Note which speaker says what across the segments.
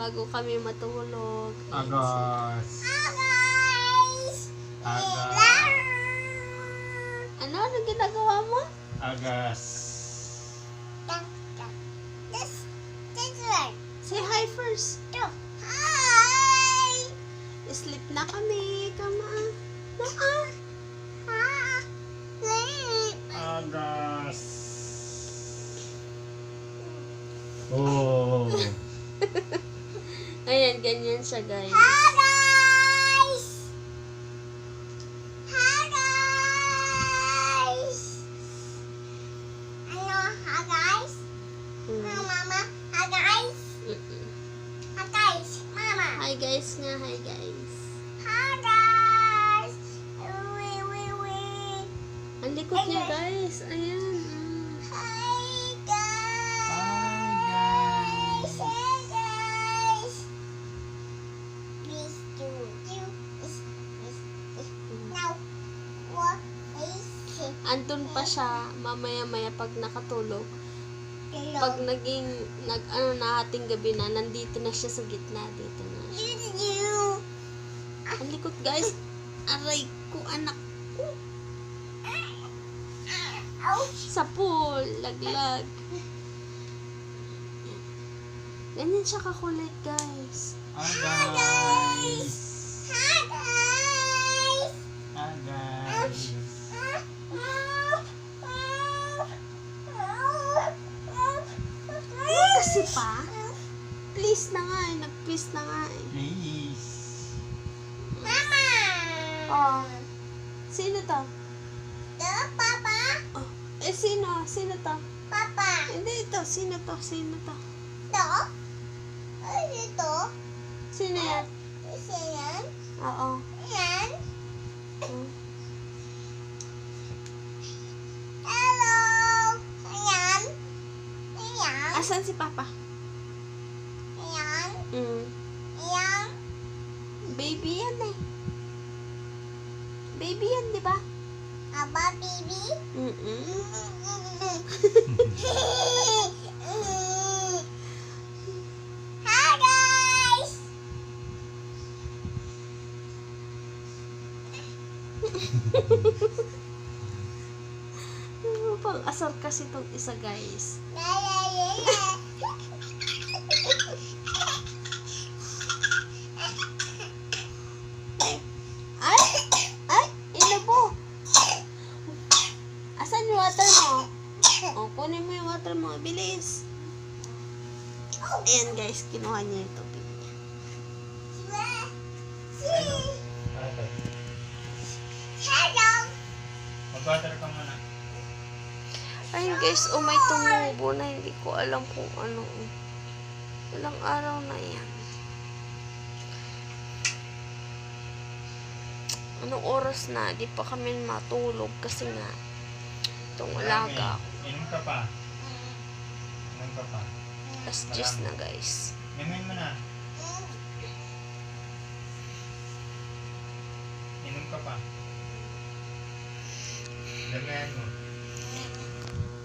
Speaker 1: bago kami matulog. Ayan,
Speaker 2: Agos. Agas.
Speaker 1: Ano ginagawa mo?
Speaker 2: Agas.
Speaker 1: Say hi first. Sleep na kami. Come on.
Speaker 2: Agas. Oh.
Speaker 1: Ayan, ganyan siya, guys. Mm. Mm-mm. Hi guys nga, hi guys. Ang likod niya, guys. Ayan.
Speaker 2: Hi guys.
Speaker 1: Andun pa siya mamaya-maya pag nakatulog. Pag nahating gabi na, nandito na siya sa gitna. Dito na siya. Ang likod, guys. Aray ko, anak ko. Sa pool, laglag. Ganyan siya kakulit, guys.
Speaker 2: Agos. Agos.
Speaker 1: Kasi pa, please na nga eh. Nag-please na nga eh.
Speaker 2: Please.
Speaker 1: Oh. Sino to? Oh. Eh, sino? Sino to? Hindi ito. Sino to? Sino to? Sino yan? Oo. Hmm. Asan si Papa? Mm. Baby yan eh. Baby yan, di ba? Mm-mm. Pang asar kasi itong isa, guys. Ay, inabo. Asan yung water mo? O, kunin mo yung water mo. Bilis. Ayan, guys, kinuha niya yung tubig niya.
Speaker 2: Mag-water ka muna.
Speaker 1: Ayun, guys, may tumubo na. Hindi ko alam kung ano. Ilang araw na yan. Anong oras na? Di pa kami matulog kasi nga itong alaga.
Speaker 2: Inom ka pa. Inom ka pa.
Speaker 1: Last juice na, guys.
Speaker 2: Inumin mo na. Inom ka pa. Damihan mo.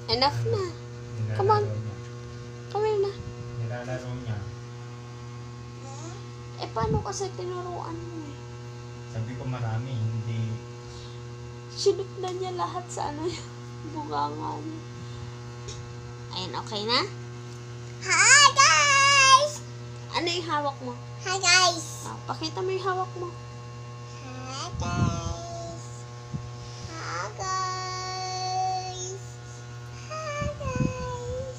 Speaker 1: Enough na.
Speaker 2: Nilalaro
Speaker 1: Come on.
Speaker 2: niya.
Speaker 1: Come here na.
Speaker 2: Nilalaro niya.
Speaker 1: Eh, paano kasi tinuruan mo eh?
Speaker 2: Sabi ko marami, hindi.
Speaker 1: Sinut na niya lahat sa ano yung bunganga niya. Ayun, okay na? Ano yung hawak mo? Ah, pakita mo yung hawak mo.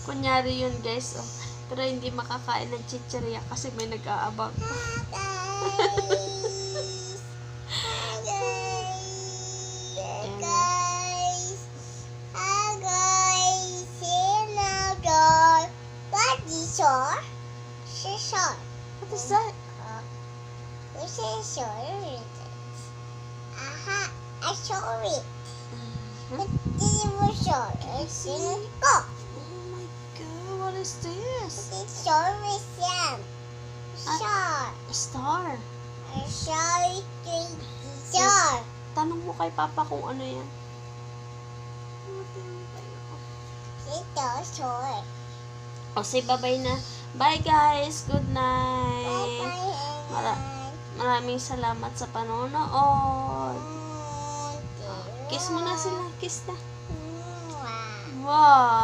Speaker 1: Kunyari yun, guys. Oh. Pero hindi makakain ng chichirya kasi may nag-aabang. What is that? Oh my God, what is this? Star. Tanong mo kay Papa kung ano yan. O, say bye-bye na. Bye guys. Good night. maraming salamat sa panonood. Kiss mo na sila. Kiss na. Wow.